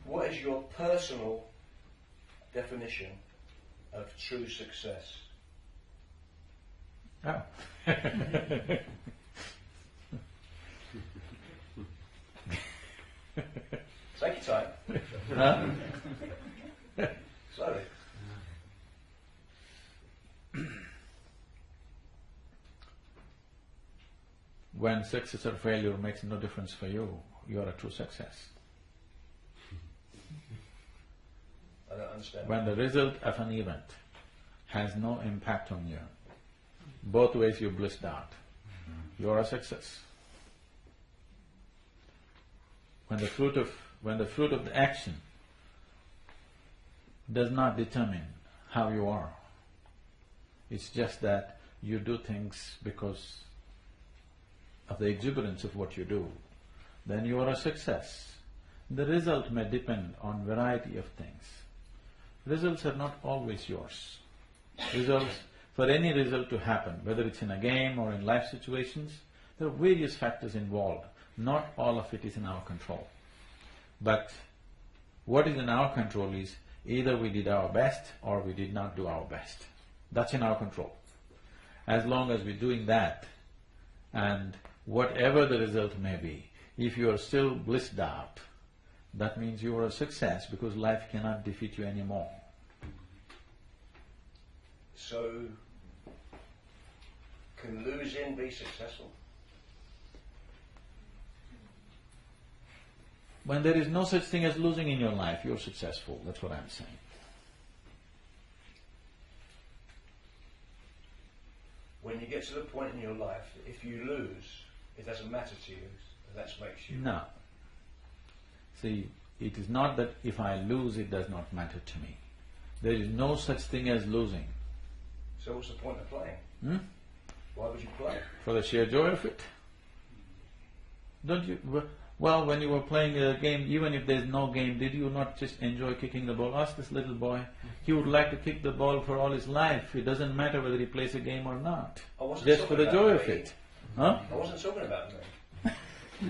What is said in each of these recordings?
What is your personal definition of true success? Oh. Take your time. Huh? Slowly. When success or failure makes no difference for you, you are a true success. I don't understand. When the result of an event has no impact on you, both ways you're blissed out, you are a success. When the fruit of the action does not determine how you are, it's just that you do things because of the exuberance of what you do, then you are a success. The result may depend on variety of things. Results are not always yours. For any result to happen, whether it's in a game or in life situations, there are various factors involved. Not all of it is in our control. But what is in our control is either we did our best or we did not do our best. That's in our control. As long as we're doing that, and whatever the result may be, if you are still blissed out, that means you are a success because life cannot defeat you anymore. So, can losing be successful? When there is no such thing as losing in your life, you're successful, that's what I'm saying. When you get to the point in your life, if you lose, it doesn't matter to you, that makes you… No. See, it is not that if I lose, it does not matter to me. There is no such thing as losing. So what's the point of playing? Why would you play? For the sheer joy of it. Don't you… Well, when you were playing a game, even if there's no game, did you not just enjoy kicking the ball? Ask this little boy. He would like to kick the ball for all his life. It doesn't matter whether he plays a game or not. Just for the joy of it. Huh? I wasn't talking about me.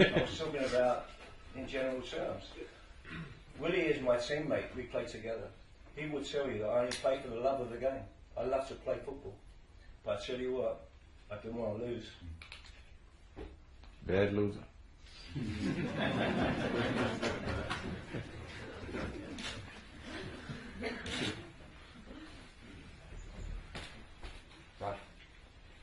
I was talking about in general terms. Willie is my teammate. We play together. He would tell you that I only play for the love of the game. I love to play football. But I tell you what, I didn't want to lose. Bad loser. Right.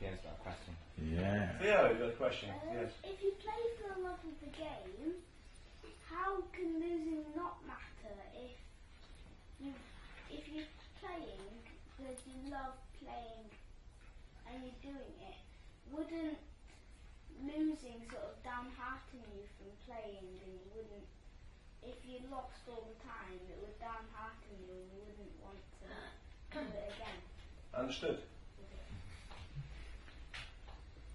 Here's that question. Yeah. Theo, you got a question? Yes. If you play for the love of the game, how can losing not matter if you're playing because you love playing and you're doing it? Wouldn't losing sort of downhearten you from playing, and you wouldn't, if you lost all the time, it would downhearten you and you wouldn't want to do it again? Understood.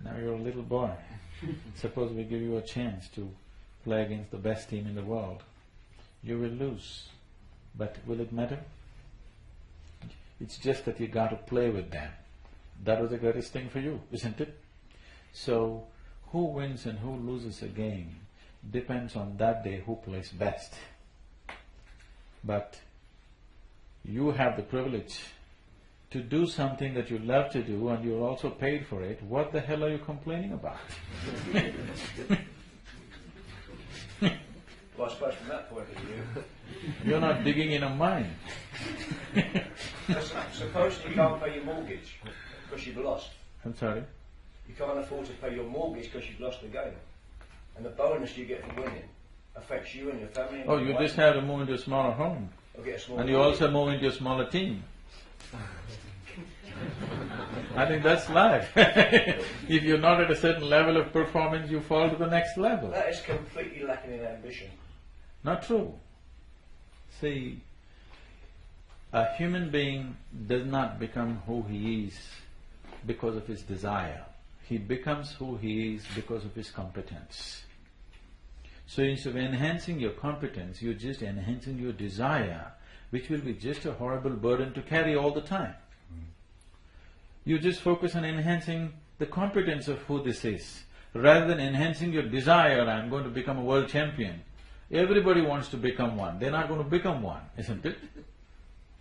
Now you're a little boy. Suppose we give you a chance to play against the best team in the world. You will lose. But will it matter? It's just that you got to play with them. That was the greatest thing for you, isn't it? So, who wins and who loses a game depends on that day who plays best. But you have the privilege to do something that you love to do and you're also paid for it. What the hell are you complaining about? Well, I suppose from that point of view… You're not digging in a mine. Suppose you can't pay your mortgage because you've lost. I'm sorry? You can't afford to pay your mortgage because you've lost the game. And the bonus you get for winning affects you and your family. And Oh, your you wife. just have to move into a smaller home. Or get a small And you mortgage. also move into a smaller team. I think that's life. If you're not at a certain level of performance, you fall to the next level. That is completely lacking in ambition. Not true. See, a human being does not become who he is because of his desire. He becomes who he is because of his competence. So instead of enhancing your competence, you're just enhancing your desire, which will be just a horrible burden to carry all the time. You just focus on enhancing the competence of who this is, rather than enhancing your desire, I'm going to become a world champion. Everybody wants to become one. They're not going to become one, isn't it?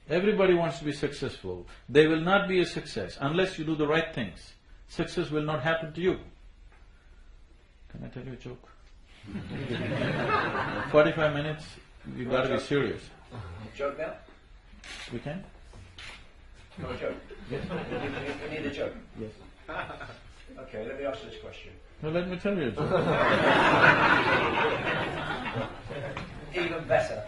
Everybody wants to be successful. They will not be a success unless you do the right things. Success will not happen to you. Can I tell you a joke? 45 minutes, you gotta be serious. Joke now? We can? Got a joke? Yes. You need a joke? Yes. Okay, let me ask this question. Well, let me tell you a joke. Even better.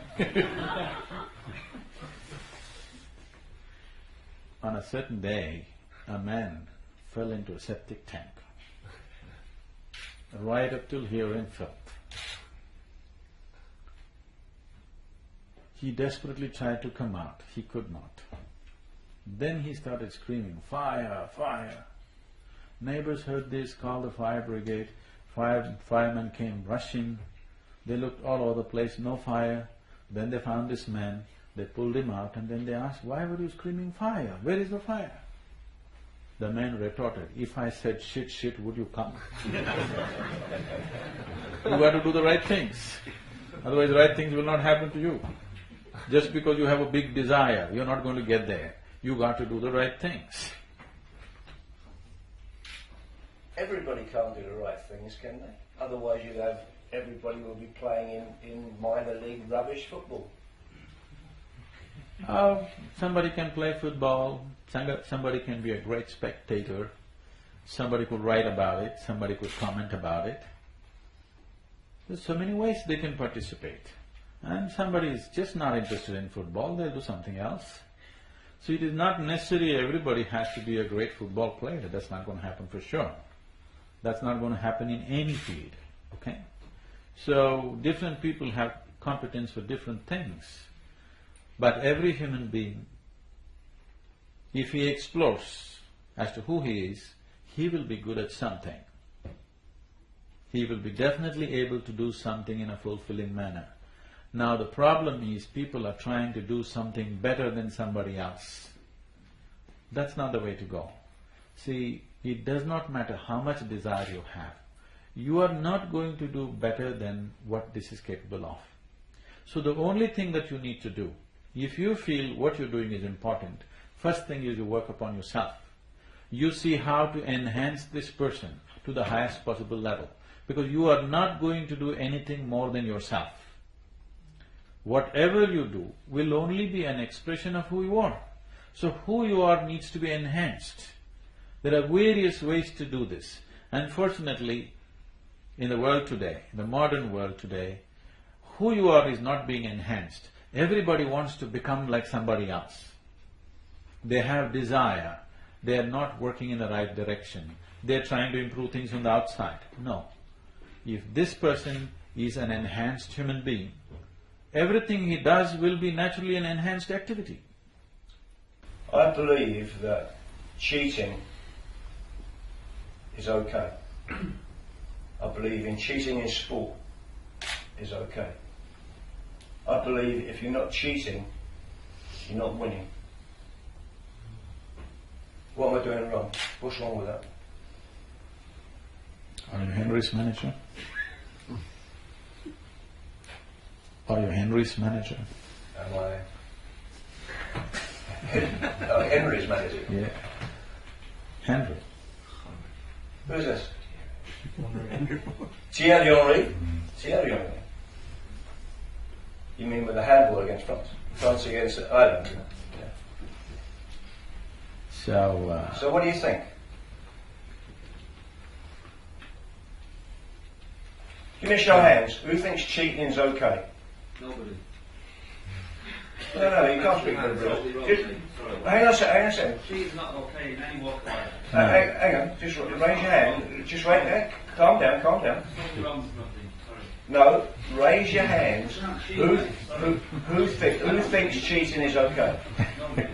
On a certain day, a man fell into a septic tank. Right up till here in filth. He desperately tried to come out. He could not. Then he started screaming, "Fire! Fire!" Neighbors heard this, called the fire brigade. Firemen came rushing. They looked all over the place, no fire. Then they found this man. They pulled him out and then they asked, "Why were you screaming fire? Where is the fire?" The man retorted, "If I said shit, shit, would you come?" You got to do the right things. Otherwise the right things will not happen to you. Just because you have a big desire, you're not going to get there. You got to do the right things. Everybody can't do the right things, can they? Otherwise you'd have everybody will be playing in minor league rubbish football. Somebody can play football, somebody can be a great spectator, somebody could write about it, somebody could comment about it. There's so many ways they can participate. And somebody is just not interested in football, they'll do something else. So it is not necessary everybody has to be a great football player, that's not going to happen for sure. That's not going to happen in any field, okay? So different people have competence for different things. But every human being, if he explores as to who he is, he will be good at something. He will be definitely able to do something in a fulfilling manner. Now the problem is people are trying to do something better than somebody else. That's not the way to go. See, it does not matter how much desire you have. You are not going to do better than what this is capable of. So the only thing that you need to do, if you feel what you're doing is important, first thing is you work upon yourself. You see how to enhance this person to the highest possible level, because you are not going to do anything more than yourself. Whatever you do will only be an expression of who you are. So who you are needs to be enhanced. There are various ways to do this. Unfortunately, in the world today, in the modern world today, who you are is not being enhanced. Everybody wants to become like somebody else. They have desire. They are not working in the right direction. They are trying to improve things on the outside. No. If this person is an enhanced human being, everything he does will be naturally an enhanced activity. I believe that cheating is okay. I believe in cheating in sport is okay. I believe if you're not cheating, you're not winning. What am I doing wrong? What's wrong with that? Are you Henry's manager? Are you Henry's manager? Am I? Oh, Henry's manager. Yeah. Henry. Who's this? Thierry Henry? Thierry Henry. You mean with the handball against France? France against Ireland? Yeah. So what do you think? Give me a show of hands. Who thinks cheating is okay? Nobody. No, you can't speak for everybody. Hang on a second. Cheating's not okay in any walk of life. Hang on, just raise your hand. Just right there. Calm down. Nothing wrong with nothing. Sorry. No, raise your hands. Who thinks cheating is okay? Nobody.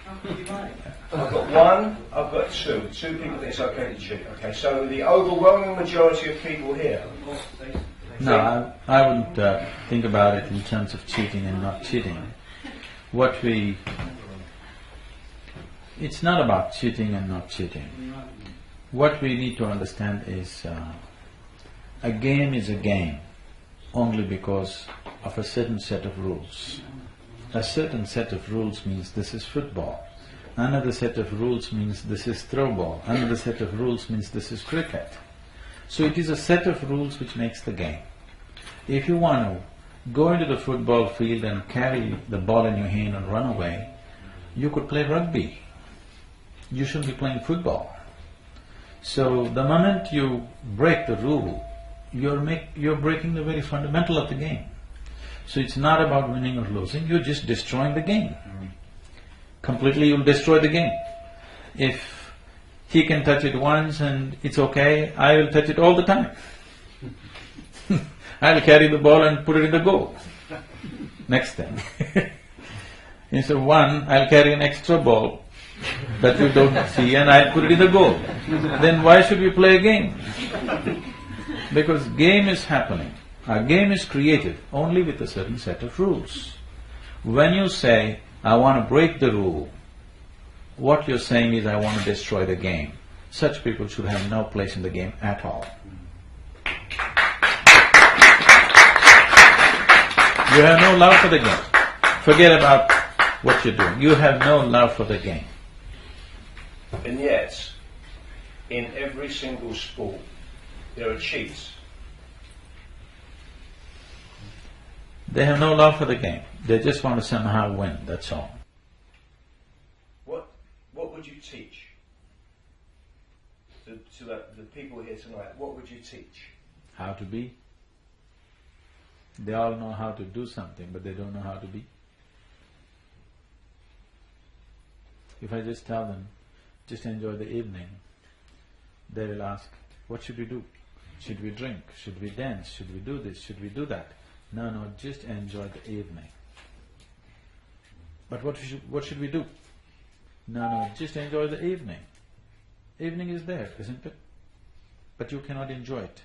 How could you lie? I've got one, I've got two. Two people think it's okay to cheat. Okay, so the overwhelming majority of people here. No, I wouldn't think about it in terms of cheating and not cheating. It's not about cheating and not cheating. What we need to understand is a game is a game. only because of a certain set of rules. A certain set of rules means this is football. Another set of rules means this is throw ball. Another set of rules means this is cricket. So it is a set of rules which makes the game. If you want to go into the football field and carry the ball in your hand and run away, you could play rugby. You shouldn't be playing football. So the moment you break the rule, you're breaking the very fundamental of the game. So it's not about winning or losing, you're just destroying the game. Completely you'll destroy the game. If he can touch it once and it's okay, I will touch it all the time. I'll carry the ball and put it in the goal. Next thing. Instead of one, I'll carry an extra ball that you don't see and I'll put it in the goal. Then why should we play a game? Because game is happening. A game is created only with a certain set of rules. When you say, I want to break the rule, what you're saying is, I want to destroy the game. Such people should have no place in the game at all. You have no love for the game. Forget about what you're doing. You have no love for the game. And yet, in every single sport, there are cheats. They have no love for the game. They just want to somehow win, that's all. What would you teach to the people here tonight? What would you teach? How to be. They all know how to do something, but they don't know how to be. If I just tell them, just enjoy the evening, they will ask, what should we do? Should we drink? Should we dance? Should we do this? Should we do that? No, just enjoy the evening. But what should we do? No, just enjoy the evening. Evening is there, isn't it? But you cannot enjoy it.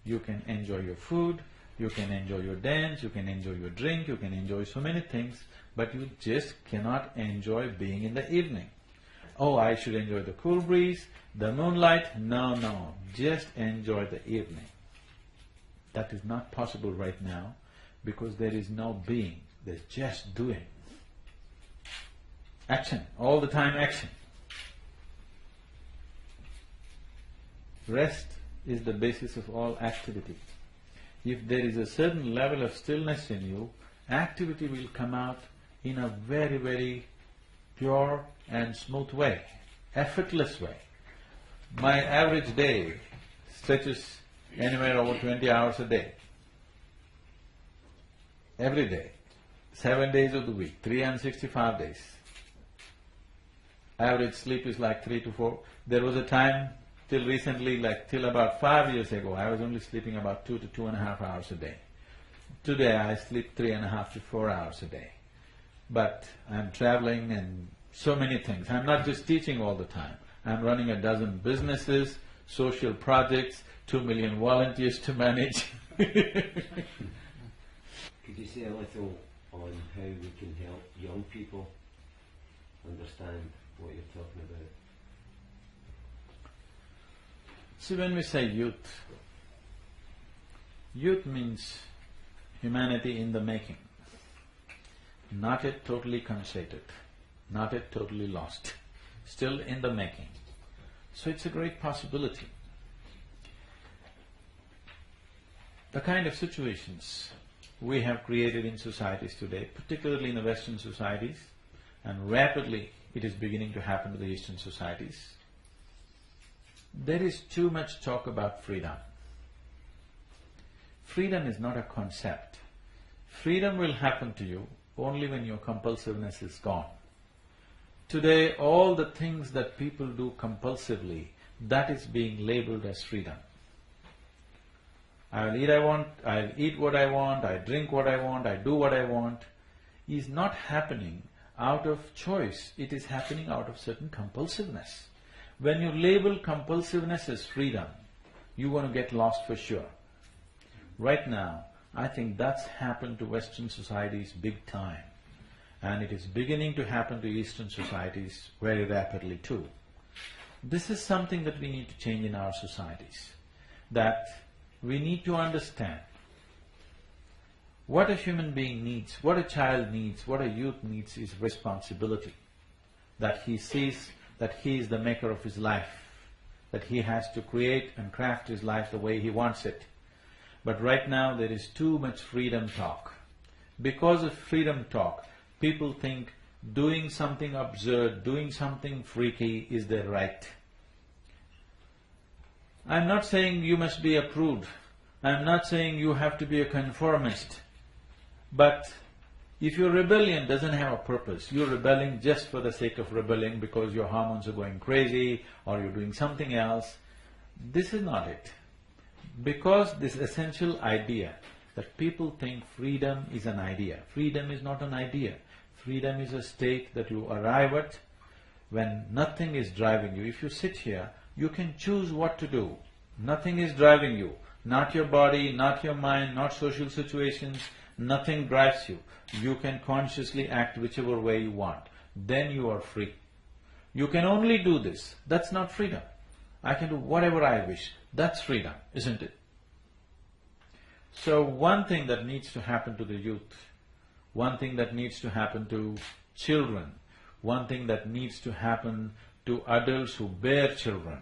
You can enjoy your food, you can enjoy your dance, you can enjoy your drink, you can enjoy so many things, but you just cannot enjoy being in the evening. Oh, I should enjoy the cool breeze, the moonlight. No, just enjoy the evening. That is not possible right now because there is no being, there's just doing. Action, all the time action. Rest is the basis of all activity. If there is a certain level of stillness in you, activity will come out in a very, very pure and smooth way, effortless way. My average day stretches anywhere over 20 hours a day. Every day, 7 days of the week, 365 days. Average sleep is like 3 to 4. There was a time till recently, till about 5 years ago, I was only sleeping about 2 to 2.5 hours a day. Today I sleep 3.5 to 4 hours a day. But I'm traveling and so many things. I'm not just teaching all the time. I'm running a dozen businesses, social projects, 2 million volunteers to manage. Could you say a little on how we can help young people understand what you're talking about? See, when we say youth, youth means humanity in the making, not yet totally conceited, not yet totally lost, still in the making. So it's a great possibility. The kind of situations we have created in societies today, particularly in the Western societies, and rapidly it is beginning to happen to the Eastern societies, there is too much talk about freedom. Freedom is not a concept. Freedom will happen to you only when your compulsiveness is gone. Today, all the things that people do compulsively, that is being labeled as freedom. I'll eat what I want, I drink what I want, I do what I want, is not happening out of choice, it is happening out of certain compulsiveness. When you label compulsiveness as freedom, you're going to get lost for sure. Right now, I think that's happened to Western societies big time, and it is beginning to happen to Eastern societies very rapidly too. This is something that we need to change in our societies, that we need to understand What a human being needs, what a child needs, what a youth needs is responsibility. That he sees that he is the maker of his life, that he has to create and craft his life the way he wants it. But right now there is too much freedom talk. Because of freedom talk, people think doing something absurd, doing something freaky is their right. I'm not saying you must be a prude. I'm not saying you have to be a conformist. But if your rebellion doesn't have a purpose, you're rebelling just for the sake of rebelling because your hormones are going crazy or you're doing something else, this is not it. Because this essential idea that people think freedom is an idea. Freedom is not an idea. Freedom is a state that you arrive at when nothing is driving you. If you sit here, you can choose what to do. Nothing is driving you. Not your body, not your mind, not social situations. Nothing drives you. You can consciously act whichever way you want. Then you are free. You can only do this. That's not freedom. I can do whatever I wish. That's freedom, isn't it? So one thing that needs to happen to the youth, one thing that needs to happen to children, one thing that needs to happen to adults who bear children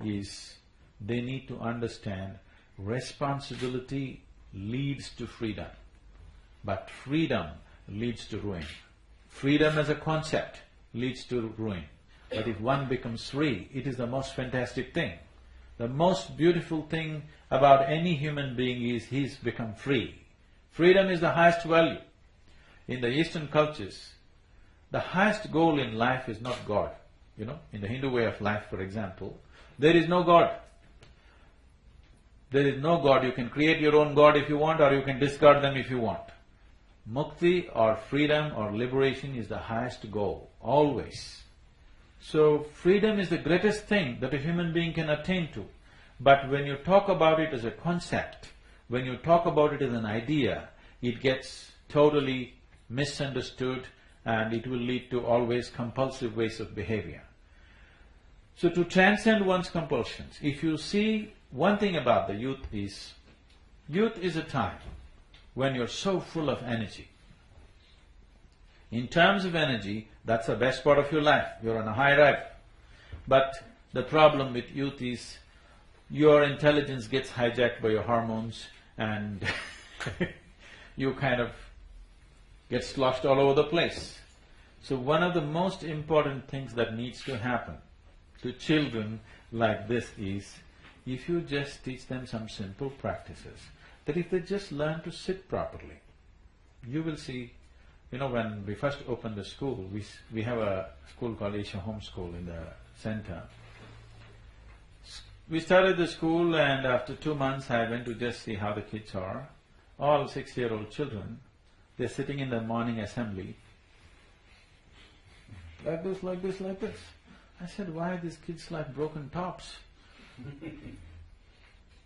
is they need to understand responsibility leads to freedom, but freedom leads to ruin. Freedom as a concept leads to ruin. But if one becomes free, it is the most fantastic thing. The most beautiful thing about any human being is he's become free. Freedom is the highest value. In the Eastern cultures, the highest goal in life is not God. In the Hindu way of life, for example, there is no God. There is no God. You can create your own God if you want, or you can discard them if you want. Mukti or freedom or liberation is the highest goal, always. So, freedom is the greatest thing that a human being can attain to. But when you talk about it as a concept, when you talk about it as an idea, it gets totally misunderstood and it will lead to always compulsive ways of behavior. So to transcend one's compulsions, if you see one thing about the youth is a time when you're so full of energy. In terms of energy, that's the best part of your life, you're on a high drive. But the problem with youth is your intelligence gets hijacked by your hormones and you kind of get sloshed all over the place. So one of the most important things that needs to happen to children like this is, if you just teach them some simple practices, that if they just learn to sit properly, you will see, when we first opened the school, we have a school called Asia Home School in the center. We started the school and after 2 months I went to just see how the kids are. All 6-year-old children, they're sitting in the morning assembly, like this, like this, like this. I said, why are these kids like broken tops?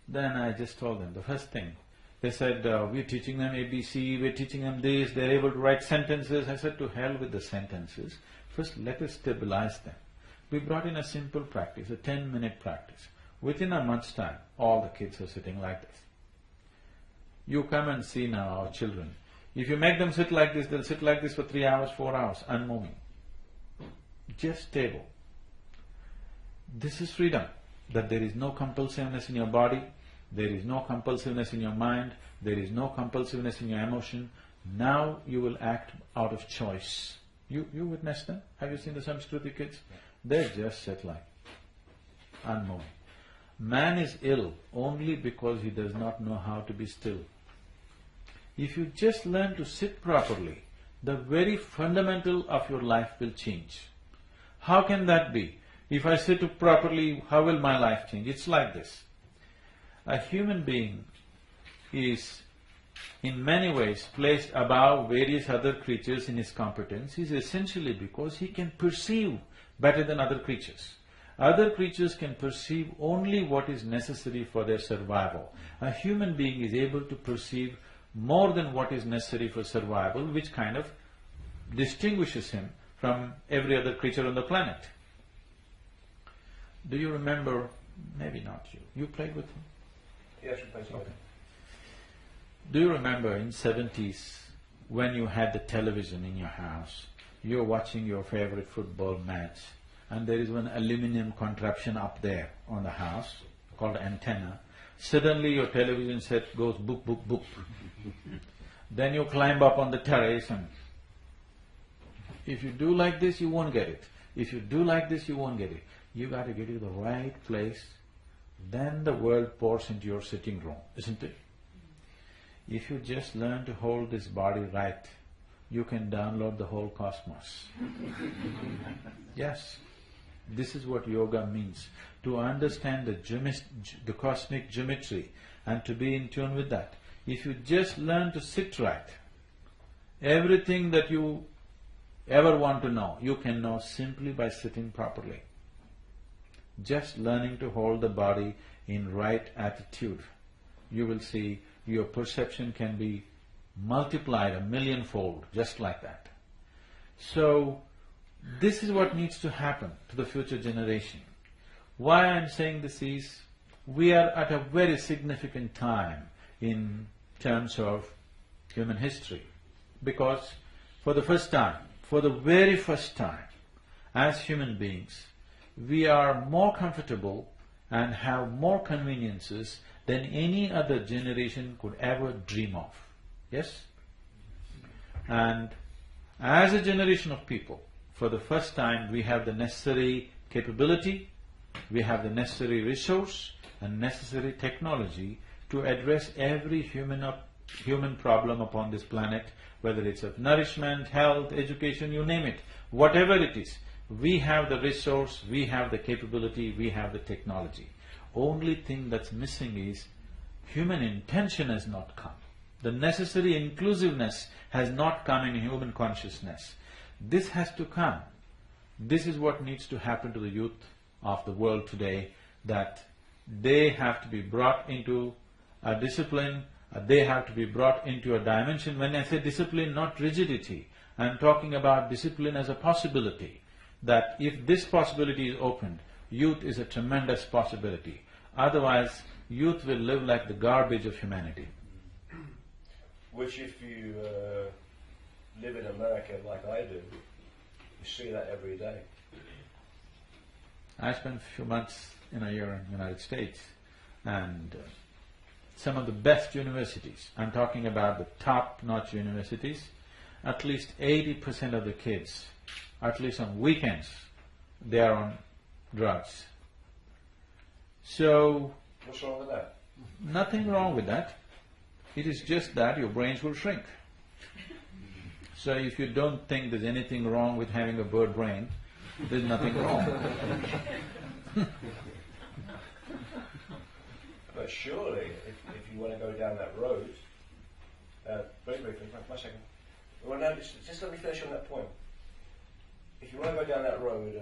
Then I just told them, the first thing, they said, we're teaching them ABC, we're teaching them this, they're able to write sentences. I said, to hell with the sentences, first let us stabilize them. We brought in a simple practice, a 10-minute practice. Within a month's time, all the kids are sitting like this. You come and see now our children. If you make them sit like this, they'll sit like this for 3 hours, 4 hours, unmoving. Just stable. This is freedom, that there is no compulsiveness in your body, there is no compulsiveness in your mind, there is no compulsiveness in your emotion. Now you will act out of choice. You witnessed them? Have you seen the Samskruti kids? They just sit like, unmoving. Man is ill only because he does not know how to be still. If you just learn to sit properly, the very fundamental of your life will change. How can that be? If I sit properly, how will my life change? It's like this. A human being is in many ways placed above various other creatures in his competence is essentially because he can perceive better than other creatures. Other creatures can perceive only what is necessary for their survival. A human being is able to perceive more than what is necessary for survival, which kind of distinguishes him from every other creature on the planet. Do you remember, maybe not you played with him? Yes, we played together. Do you remember in 70s when you had the television in your house, you're watching your favorite football match and there is one aluminum contraption up there on the house called antenna. Suddenly your television set goes boop, boop, boop. Then you climb up on the terrace and if you do like this, you won't get it. If you do like this, you won't get it. You got to get to the right place, then the world pours into your sitting room, isn't it? If you just learn to hold this body right, you can download the whole cosmos. Yes, this is what yoga means. To understand the cosmic geometry and to be in tune with that. If you just learn to sit right, everything that you ever want to know, you can know simply by sitting properly. Just learning to hold the body in right attitude, you will see your perception can be multiplied 1,000,000-fold, just like that. So, this is what needs to happen to the future generation. Why I'm saying this is, we are at a very significant time in terms of human history, because for the first time, for the very first time, as human beings, we are more comfortable and have more conveniences than any other generation could ever dream of. Yes? And as a generation of people, for the first time we have the necessary capability, we have the necessary resource and necessary technology to address every human problem upon this planet, whether it's of nourishment, health, education, you name it, whatever it is. We have the resource, we have the capability, we have the technology. Only thing that's missing is human intention has not come. The necessary inclusiveness has not come in human consciousness. This has to come. This is what needs to happen to the youth of the world today, that they have to be brought into a discipline, they have to be brought into a dimension. When I say discipline, not rigidity, I'm talking about discipline as a possibility, that if this possibility is opened, youth is a tremendous possibility. Otherwise, youth will live like the garbage of humanity. Which if you live in America like I do, you see that every day. I spent a few months in a year in the United States, and some of the best universities, I'm talking about the top-notch universities, at least 80% of the kids, at least on weekends, they are on drugs. So, what's wrong with that? Nothing wrong with that. It is just that your brains will shrink. So if you don't think there's anything wrong with having a bird brain, there's nothing wrong. But surely, if you want to go down that road, very briefly, one second. Well, no, just let me finish on that point. If you want to go down that road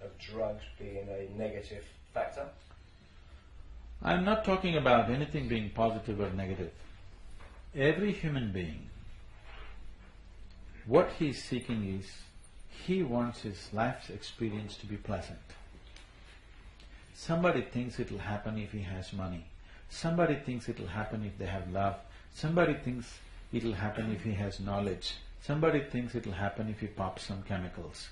of drugs being a negative factor, I'm not talking about anything being positive or negative. Every human being, what he's seeking is, he wants his life's experience to be pleasant. Somebody thinks it'll happen if he has money. Somebody thinks it'll happen if they have love. Somebody thinks it'll happen if he has knowledge. Somebody thinks it'll happen if he pops some chemicals.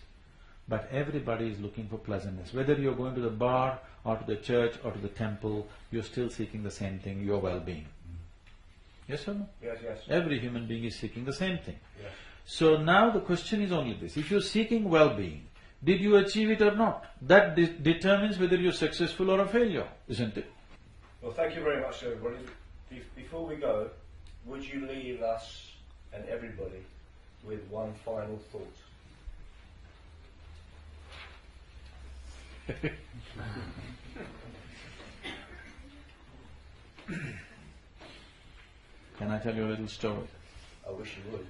But everybody is looking for pleasantness. Whether you're going to the bar or to the church or to the temple, you're still seeking the same thing, your well-being. Yes or no? yes, yes. Every human being is seeking the same thing. Yes. So now the question is only this: if you're seeking well-being, did you achieve it or not? That determines whether you're successful or a failure, isn't it? Well, thank you very much, everybody. Before we go, would you leave us and everybody with one final thought? Can I tell you a little story? I wish you would.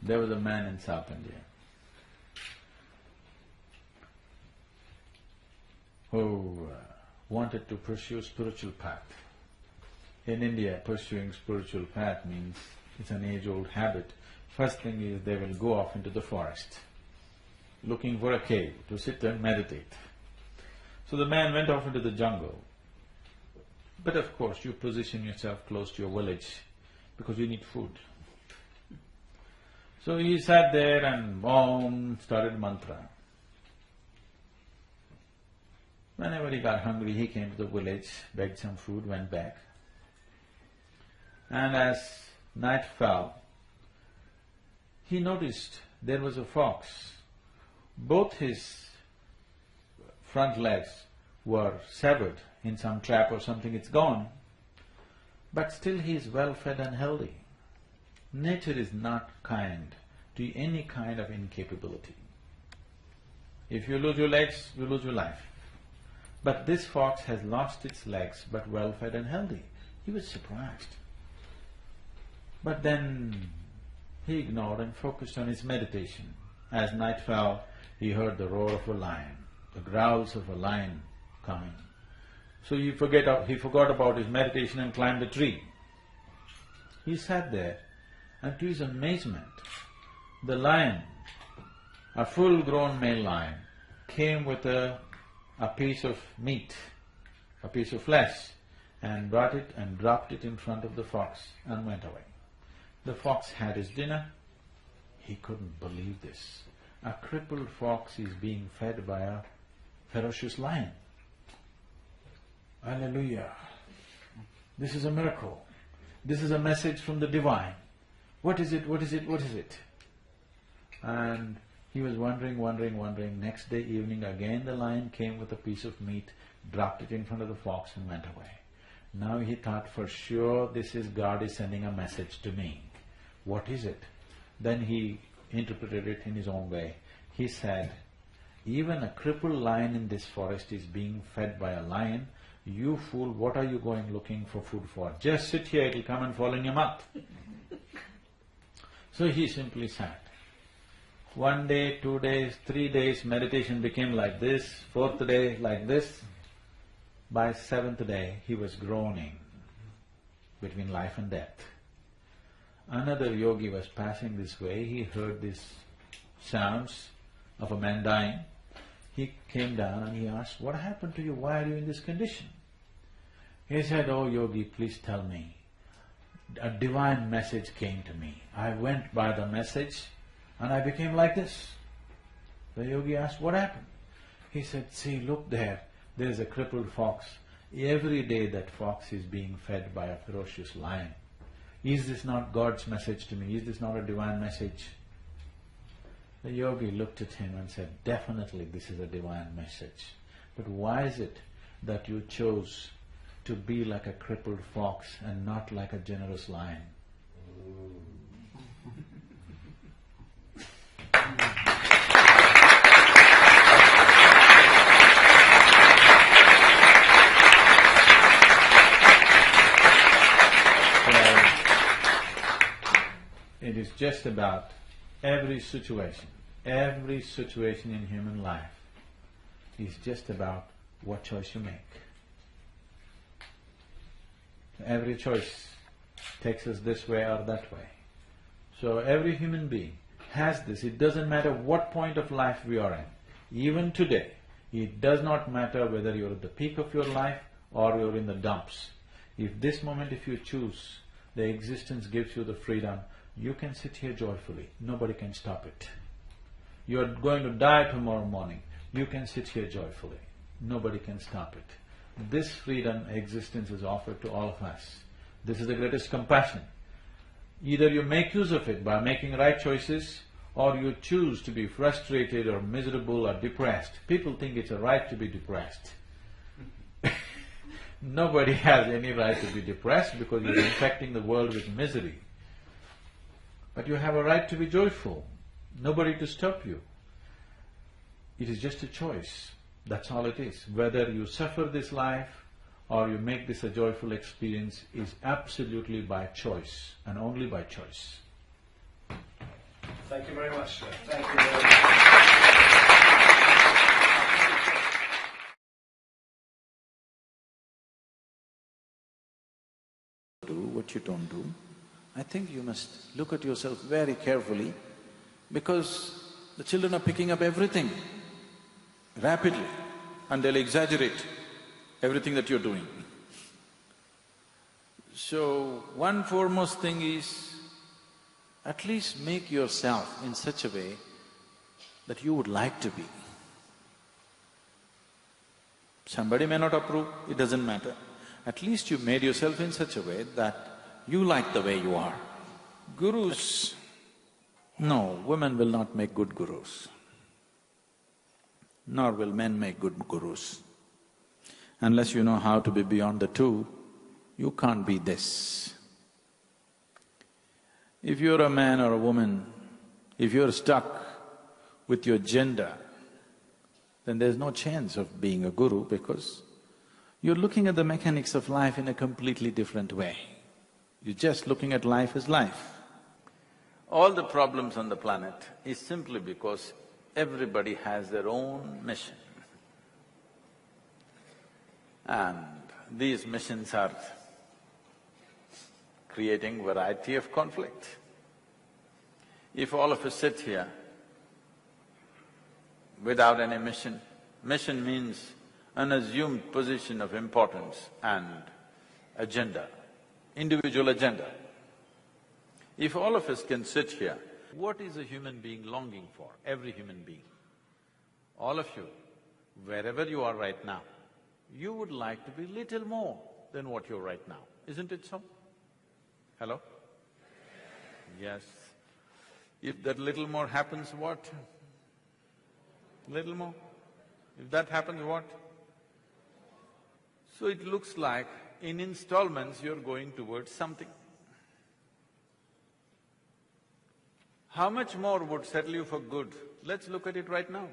There was a man in South India who wanted to pursue spiritual path. In India, pursuing spiritual path means it's an age-old habit. First thing is they will go off into the forest. looking for a cave to sit and meditate. So the man went off into the jungle. But of course, you position yourself close to your village because you need food. So he sat there and boom, started mantra. Whenever he got hungry, he came to the village, begged some food, went back. And as night fell, he noticed there was a fox. Both his front legs were severed in some trap or something, it's gone. But still he is well fed and healthy. Nature is not kind to any kind of incapability. If you lose your legs, you lose your life. But this fox has lost its legs but well fed and healthy. He was surprised. But then he ignored and focused on his meditation. As night fell, he heard the roar of a lion, the growls of a lion coming. So he forgot about his meditation and climbed a tree. He sat there, and to his amazement, the lion, a full-grown male lion, came with a piece of meat, a piece of flesh, and brought it and dropped it in front of the fox and went away. The fox had his dinner. He couldn't believe this. A crippled fox is being fed by a ferocious lion. Hallelujah! This is a miracle. This is a message from the divine. What is it? What is it? What is it? And he was wondering. Next day evening again the lion came with a piece of meat, dropped it in front of the fox and went away. Now he thought, for sure this is God is sending a message to me. What is it? Then he interpreted it in his own way. He said, even a crippled lion in this forest is being fed by a lion. You fool, what are you going looking for food for? Just sit here, it'll come and fall in your mouth. So he simply sat. 1 day, 2 days, 3 days, meditation became like this, 4th day like this. By 7th day, he was groaning between life and death. Another yogi was passing this way, he heard these sounds of a man dying. He came down and he asked, what happened to you? Why are you in this condition? He said, oh yogi, please tell me. A divine message came to me. I went by the message and I became like this. The yogi asked, what happened? He said, see, look there, there's a crippled fox. Every day that fox is being fed by a ferocious lion. Is this not God's message to me? Is this not a divine message? The yogi looked at him and said, definitely this is a divine message. But why is it that you chose to be like a crippled fox and not like a generous lion? It is just about every situation in human life is just about what choice you make. Every choice takes us this way or that way. So every human being has this. It doesn't matter what point of life we are in. Even today, it does not matter whether you're at the peak of your life or you're in the dumps. If this moment, if you choose, the existence gives you the freedom, you can sit here joyfully. Nobody can stop it. You're going to die tomorrow morning. You can sit here joyfully. Nobody can stop it. This freedom, existence is offered to all of us. This is the greatest compassion. Either you make use of it by making right choices, or you choose to be frustrated or miserable or depressed. People think it's a right to be depressed. Nobody has any right to be depressed because you're infecting the world with misery. But you have a right to be joyful. Nobody to stop you. It is just a choice. That's all it is. Whether you suffer this life or you make this a joyful experience is absolutely by choice and only by choice. Thank you very much, sir. Thank you very much. Do what you don't do. I think you must look at yourself very carefully, because The children are picking up everything rapidly and they'll exaggerate everything that you're doing. So, one foremost thing is, at least make yourself in such a way that you would like to be. Somebody may not approve, it doesn't matter. At least you made yourself in such a way that you like the way you are. Gurus… No, women will not make good gurus, nor will men make good gurus. Unless you know how to be beyond the two, you can't be this. If you're a man or a woman, if you're stuck with your gender, then there's no chance of being a guru because you're looking at the mechanics of life in a completely different way. You're just looking at life as life. All the problems on the planet is simply because everybody has their own mission. And these missions are creating variety of conflict. If all of us sit here without any mission, mission means an assumed position of importance and agenda, individual agenda. If all of us can sit here, what is a human being longing for? Every human being. All of you, wherever you are right now, you would like to be little more than what you're right now, isn't it so? Hello? Yes. If that little more happens, what? Little more? If that happens, what? So it looks like in installments you're going towards something. How much more would settle you for good? Let's look at it right now.